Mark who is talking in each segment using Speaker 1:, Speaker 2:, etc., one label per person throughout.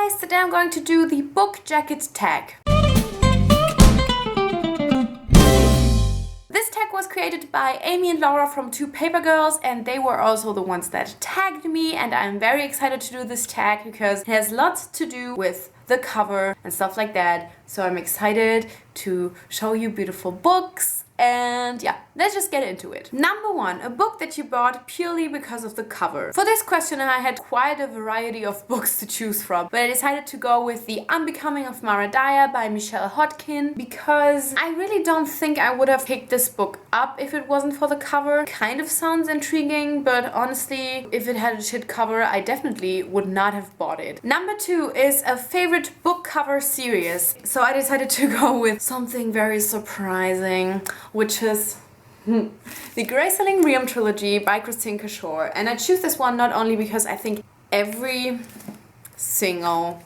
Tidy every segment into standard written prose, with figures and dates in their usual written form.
Speaker 1: guys, today I'm going to do the book jacket tag. This tag was created by Amy and Laura from Two Paper Girls, and they were also the ones that tagged me, and I'm very excited to do this tag because it has lots to do with the cover and stuff like that. So I'm excited to show you beautiful books. And yeah, let's just get into it. Number 1, a book that you bought purely because of the cover. For this question I had quite a variety of books to choose from, but I decided to go with The Unbecoming of Mara Dyer by Michelle Hodkin because I really don't think I would have picked this book up if it wasn't for the cover. Kind of sounds intriguing, but honestly, if it had a shit cover, I definitely would not have bought it. Number 2 is a favorite book cover series, so I decided to go with something very surprising, which is the Graceling Realm trilogy by Christine Cashore. And I choose this one not only because I think every single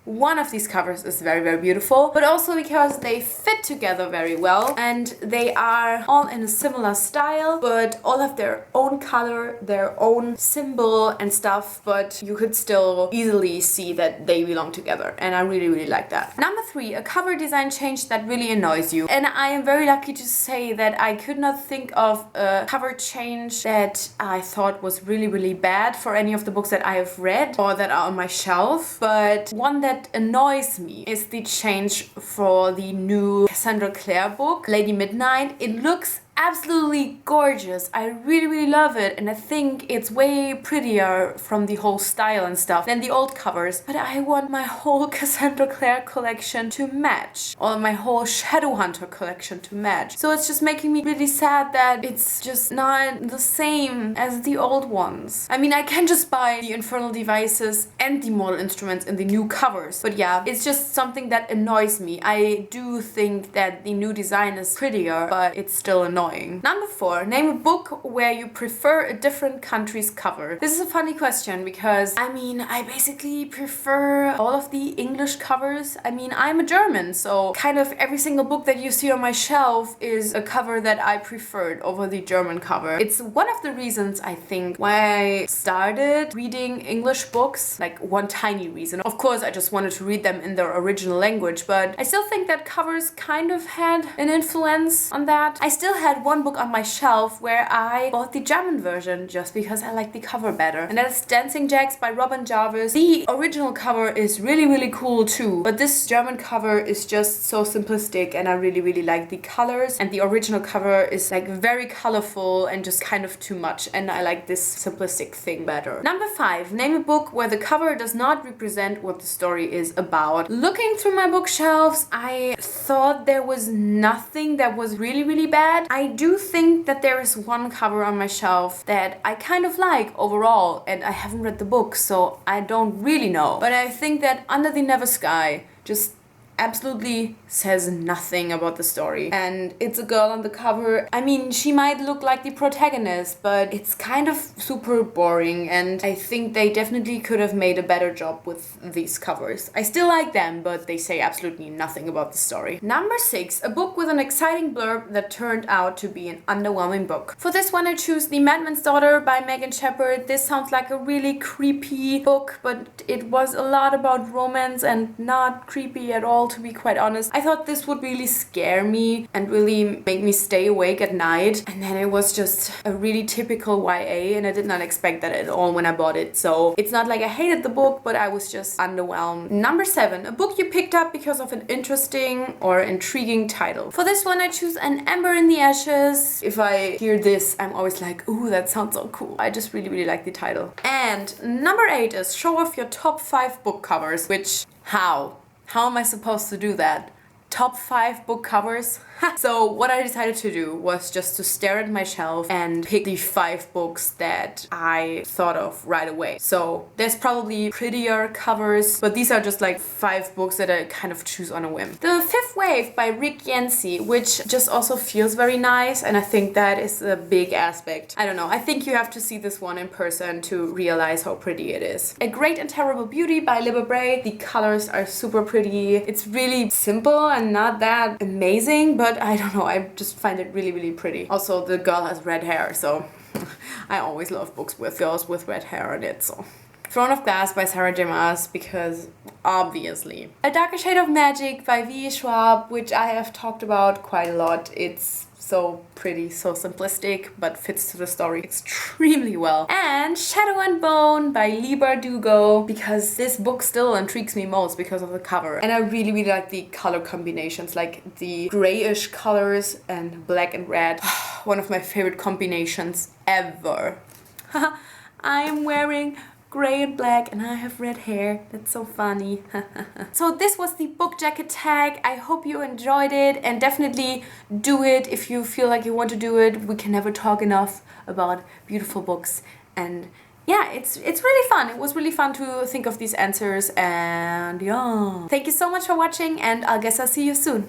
Speaker 1: one of these covers is very, very beautiful, but also because they fit together very well and they are all in a similar style, but all have their own color, their own symbol and stuff, but you could still easily see that they belong together, and I really, really like that. Number 3, a cover design change that really annoys you. And I am very lucky to say that I could not think of a cover change that I thought was really, really bad for any of the books that I have read or that are on my shelf, but one that annoys me is the change for the new Cassandra Clare book, Lady Midnight. It looks absolutely gorgeous. I really, really love it, and I think it's way prettier from the whole style and stuff than the old covers, but I want my whole Cassandra Clare collection to match, or my whole Shadowhunter collection to match. So it's just making me really sad that it's just not the same as the old ones. I mean, I can just buy the Infernal Devices and the Mortal Instruments in the new covers, but yeah, it's just something that annoys me. I do think that the new design is prettier, but it's still annoying. Number 4, name a book where you prefer a different country's cover. This is a funny question because, I mean, I basically prefer all of the English covers. I mean, I'm a German, so kind of every single book that you see on my shelf is a cover that I preferred over the German cover. It's one of the reasons, I think, why I started reading English books, like one tiny reason. Of course, I just wanted to read them in their original language, but I still think that covers kind of had an influence on that. I still had one book on my shelf where I bought the German version just because I like the cover better, and that is Dancing Jacks by Robin Jarvis. The original cover is really, really cool too, but this German cover is just so simplistic, and I really, really like the colors, and the original cover is like very colorful and just kind of too much, and I like this simplistic thing better. Number 5, name a book where the cover does not represent what the story is about. Looking through my bookshelves, I thought there was nothing that was really, really bad. I do think that there is one cover on my shelf that I kind of like overall, and I haven't read the book, so I don't really know. But I think that Under the Never Sky just absolutely says nothing about the story, and it's a girl on the cover. I mean, she might look like the protagonist, but it's kind of super boring, and I think they definitely could have made a better job with these covers. I still like them, but they say absolutely nothing about the story. Number 6, a book with an exciting blurb that turned out to be an underwhelming book. For this one I choose The Madman's Daughter by Megan Shepherd. This sounds like a really creepy book, but it was a lot about romance and not creepy at all, to be quite honest. I thought this would really scare me and really make me stay awake at night, and then it was just a really typical YA, and I did not expect that at all when I bought it. So it's not like I hated the book, but I was just underwhelmed. Number 7, a book you picked up because of an interesting or intriguing title. For this one I choose An Ember in the Ashes. If I hear this, I'm always like, ooh, that sounds so cool. I just really, really like the title. And number 8 is show off your top 5 book covers, which, how am I supposed to do that? Top 5 book covers? So what I decided to do was just to stare at my shelf and pick the 5 books that I thought of right away. So there's probably prettier covers, but these are just like 5 books that I kind of choose on a whim. The Fifth Wave by Rick Yancey, which just also feels very nice, and I think that is a big aspect. I don't know, I think you have to see this one in person to realize how pretty it is. A Great and Terrible Beauty by Libba Bray. The colors are super pretty. It's really simple and not that amazing, but I don't know, I just find it really, really pretty. Also, the girl has red hair, so I always love books with girls with red hair in it, so Throne of Glass by Sarah J. Maas, because obviously. A Darker Shade of Magic by V. Schwab, which I have talked about quite a lot. It's so pretty, so simplistic, but fits to the story extremely well. And Shadow and Bone by Leigh Bardugo, because this book still intrigues me most because of the cover. And I really, really like the color combinations, like the grayish colors and black and red. One of my favorite combinations ever. I am wearing gray and black and I have red hair. That's so funny. So this was the book jacket tag. I hope you enjoyed it, and definitely do it if you feel like you want to do it. We can never talk enough about beautiful books, and yeah, it's really fun. It was really fun to think of these answers, and yeah. Thank you so much for watching, and I guess I'll see you soon.